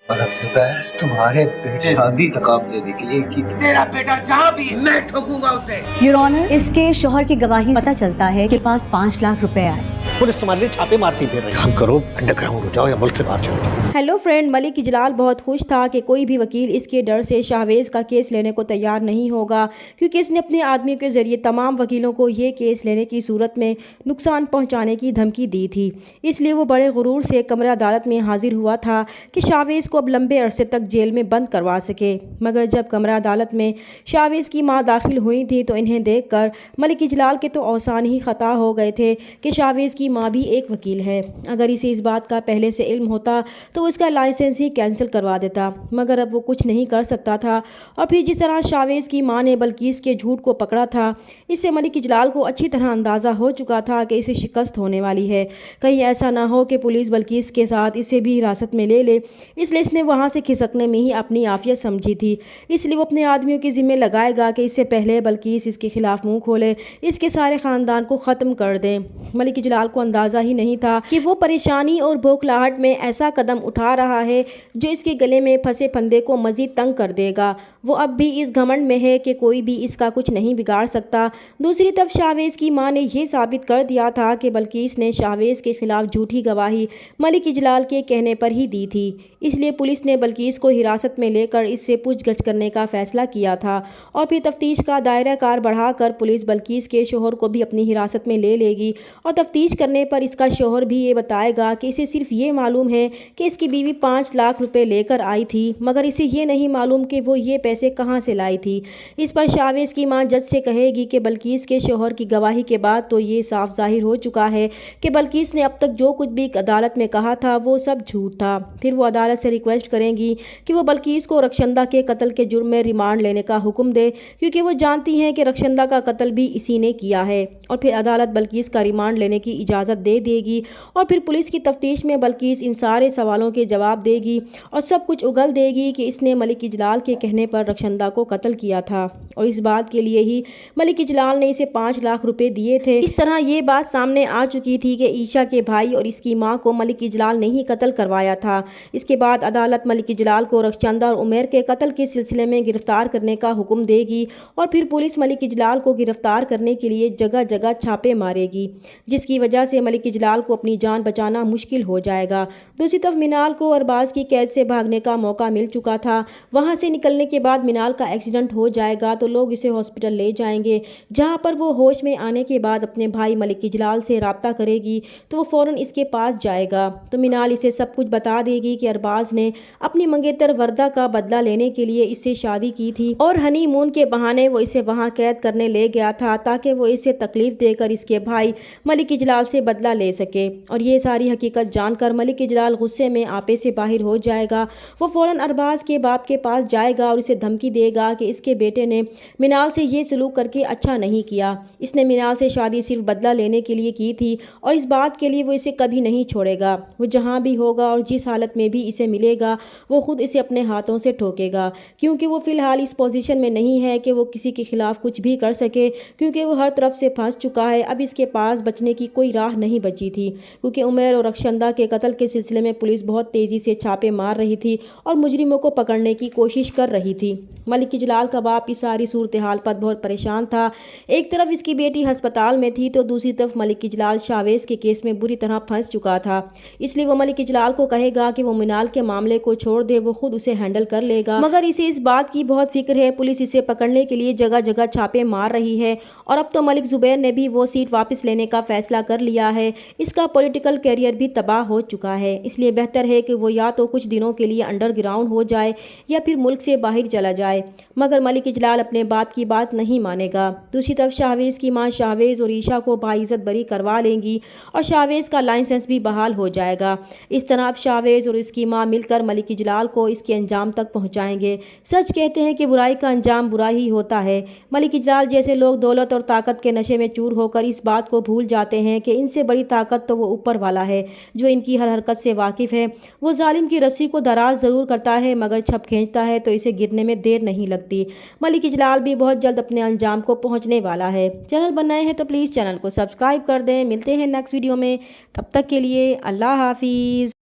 मलक जुबैर तुम्हारे बेटे शादी तकाम देने के लिए की तेरा बेटा जहाँ भी है, मैं ठोकूंगा उसे। योर ऑनर, इसके शोहर की गवाही पता चलता है कि पास 5 लाख रुपए आए। पुलिस तुम्हारे लिए छापे मारती फिर रही। काम करो, अंडरग्राउंड हो जाओ या मुल्क से बाहर चलो जाओ। हेलो फ्रेंड, मलिक इजलाल बहुत खुश था कि कोई भी वकील इसके डर से शाहवेज़ का केस लेने को तैयार नहीं होगा, क्योंकि इसने अपने आदमियों के ज़रिए तमाम वकीलों को ये केस लेने की सूरत में नुकसान पहुंचाने की धमकी दी थी। इसलिए वो बड़े गुरूर से कमरा अदालत में हाजिर हुआ था कि शाहवेज़ को अब लंबे अरसे तक जेल में बंद करवा सके। मगर जब कमरा अदालत में शाहवेज़ की माँ दाखिल हुई थी तो इन्हें देख कर मलिक इजलाल के तो औसान ही ख़ता हो गए थे कि शाहवेज़ की माँ भी एक वकील है। अगर इसे इस बात का पहले से इल्म होता तो उसका लाइसेंस ही कैंसिल करवा देता, मगर अब वो कुछ नहीं कर सकता था। और फिर जिस तरह शाहवेज़ की मां ने बल्कीस के झूठ को पकड़ा था, इससे मलिक इजलाल को अच्छी तरह अंदाज़ा हो चुका था कि इसे शिकस्त होने वाली है। कहीं ऐसा ना हो कि पुलिस बल्कीस के साथ इसे भी हिरासत में ले ले, इसलिए इसने वहाँ से खिसकने में ही अपनी आफियत समझी थी। इसलिए वो अपने आदमियों के ज़िम्मे लगाएगा कि इससे पहले बल्कीस इसके खिलाफ मुँह खोले, इसके सारे ख़ानदान को ख़त्म कर दें। मलिक इजलाल को अंदाज़ा ही नहीं था कि वो परेशानी और बौखलाहट में ऐसा कदम उठा रहा है जो इसके गले में फंसे फंदे को मज़ीद तंग कर देगा। वो अब भी इस घमंड में है कि कोई भी इसका कुछ नहीं बिगाड़ सकता। दूसरी तरफ शाहवेज़ की मां ने यह साबित कर दिया था कि बल्कीस ने शाहवेज़ के खिलाफ झूठी गवाही मलिक इजलाल के कहने पर ही दी थी। इसलिए पुलिस ने बल्कीस को हिरासत में लेकर इससे पूछगछ करने का फैसला किया था। और फिर तफ्तीश का दायरा कार बढ़ाकर पुलिस बल्कीस के शोहर को भी अपनी हिरासत में ले लेगी। और तफ्तीश करने पर इसका शोहर भी ये बताएगा कि इसे सिर्फ ये मालूम है कि इसकी बीवी 5 लाख रुपए लेकर आई थी, मगर इसे ये नहीं मालूम कि वो ये पैसे कहाँ से लाई थी। इस पर शाहवेज़ की मां जज से कहेगी कि बल्कीस के शोहर की गवाही के बाद तो ये साफ जाहिर हो चुका है कि बल्कीस ने अब तक जो कुछ भी अदालत में कहा था वो सब झूठ था। फिर वो अदालत से रिक्वेस्ट करेंगी कि वो बल्कीस को रक्षंदा के कत्ल के जुर्म में रिमांड लेने का हुक्म दे, क्योंकि वो जानती हैं कि रक्षंदा का कत्ल भी इसी ने किया है। और फिर अदालत बल्कीस का रिमांड लेने की इजाज़त दे देगी। और फिर पुलिस की तफ्तीश में बल्कीस इन सारे सवालों के जवाब देगी और सब कुछ उगल देगी कि इसने मलिक इजलाल के कहने पर रक्षंदा को कत्ल किया था और इस बात के लिए ही मलिक इजलाल ने इसे 5 लाख रुपए दिए थे। इस तरह ये बात सामने आ चुकी थी कि ईशा के भाई और इसकी मां को मलिक इजलाल ने ही कत्ल करवाया था। इसके बाद अदालत मलिक इजलाल को रक्षंदा और उमेर के कत्ल के सिलसिले में गिरफ्तार करने का हुक्म देगी। और फिर पुलिस मलिक इजलाल को गिरफ्तार करने के लिए जगह जगह छापे मारेगी, जिसकी वजह से मलिक इजलाल को अपनी जान बचाना मुश्किल हो जाएगा। दूसरी तरफ मिनाल को अरबाज की कैद से भागने का मौका मिल चुका था। वहां से निकलने के बाद मिनाल का एक्सीडेंट हो जाएगा तो लोग इसे हॉस्पिटल ले जाएंगे, जहां पर वो होश में आने के बाद अपने भाई मलिक इजलाल से रब्ता करेगी तो वो फ़ौरन इसके पास जाएगा। तो मिनाल इसे सब कुछ बता देगी कि अरबाज ने अपनी मंगेतर वर्दा का बदला लेने के लिए इससे शादी की थी और हनीमून के बहाने वो इसे वहाँ कैद करने ले गया था ताकि वो इसे तकलीफ देकर इसके भाई मलिक इजलाल से बदला ले सके। और ये सारी हकीकत जानकर मलिक इजलाल गुस्से में आपे से बाहर हो जाएगा। वो फ़ौरन अरबाज के बाप के पास जाएगा और इसे धमकी देगा कि इसके बेटे ने मिनाल से ये सलूक करके अच्छा नहीं किया। इसने मिनाल से शादी सिर्फ बदला लेने के लिए की थी और इस बात के लिए वो इसे कभी नहीं छोड़ेगा। वो जहाँ भी होगा और जिस हालत में भी इसे मिलेगा वो खुद इसे अपने हाथों से ठोकेगा, क्योंकि वो फ़िलहाल इस पोजीशन में नहीं है कि वो किसी के खिलाफ कुछ भी कर सके, क्योंकि वो हर तरफ से फंस चुका है। अब इसके पास बचने की कोई राह नहीं बची थी, क्योंकि उमर और रक्षंदा के कत्ल के सिलसिले में पुलिस बहुत तेज़ी से छापे मार रही थी और मुजरिमों को पकड़ने की कोशिश कर रही थी। मलिक इजलाल का बाप इस सारी सूरत हाल पर बहुत परेशान था। एक तरफ इसकी बेटी अस्पताल में थी तो दूसरी तरफ मलिक इजलाल शाहवेज़ के केस में बुरी तरह फंस चुका था। इसलिए वो मलिक इजलाल को कहेगा कि वो मिनाल के मामले को छोड़ दे, वो खुद उसे हैंडल कर लेगा। मगर इसे इस बात की बहुत फिक्र है, पुलिस इसे पकड़ने के लिए जगह जगह छापे मार रही है और अब तो मलिक जुबैर ने भी वो सीट वापस लेने का फैसला कर लिया है। इसका पॉलिटिकल कैरियर भी तबाह हो चुका है, इसलिए बेहतर है कि वो या तो कुछ दिनों के लिए अंडरग्राउंड हो जाए या फिर मुल्क से बाहर चला जाए। मगर मलिक इजलाल अपने बाप की बात नहीं मानेगा। दूसरी तरफ शाहवेज़ की मां शाहवेज़ और ईशा को बाइज्जत बरी करवा लेंगी और शाहवेज़ का लाइसेंस भी बहाल हो जाएगा। इस तरह अब शाहवेज़ और इसकी मां मिलकर मलिक इजलाल को इसके अंजाम तक पहुँचाएंगे। सच कहते हैं कि बुराई का अंजाम बुरा ही होता है। मलिक इजलाल जैसे लोग दौलत और ताकत के नशे में चूर होकर इस बात को भूल जाते हैं कि इनसे बड़ी ताकत तो वो ऊपर वाला है जो इनकी हर हरकत से वाकिफ़ है। वो जालिम की रस्सी को दराज ज़रूर करता है, मगर छप खींचता है तो इसे गिरने में देर नहीं लगती। मलिक इजलाल भी बहुत जल्द अपने अंजाम को पहुंचने वाला है। चैनल पर नए हैं तो प्लीज़ चैनल को सब्सक्राइब कर दें। मिलते हैं नेक्स्ट वीडियो में, तब तक के लिए अल्लाह हाफिज़।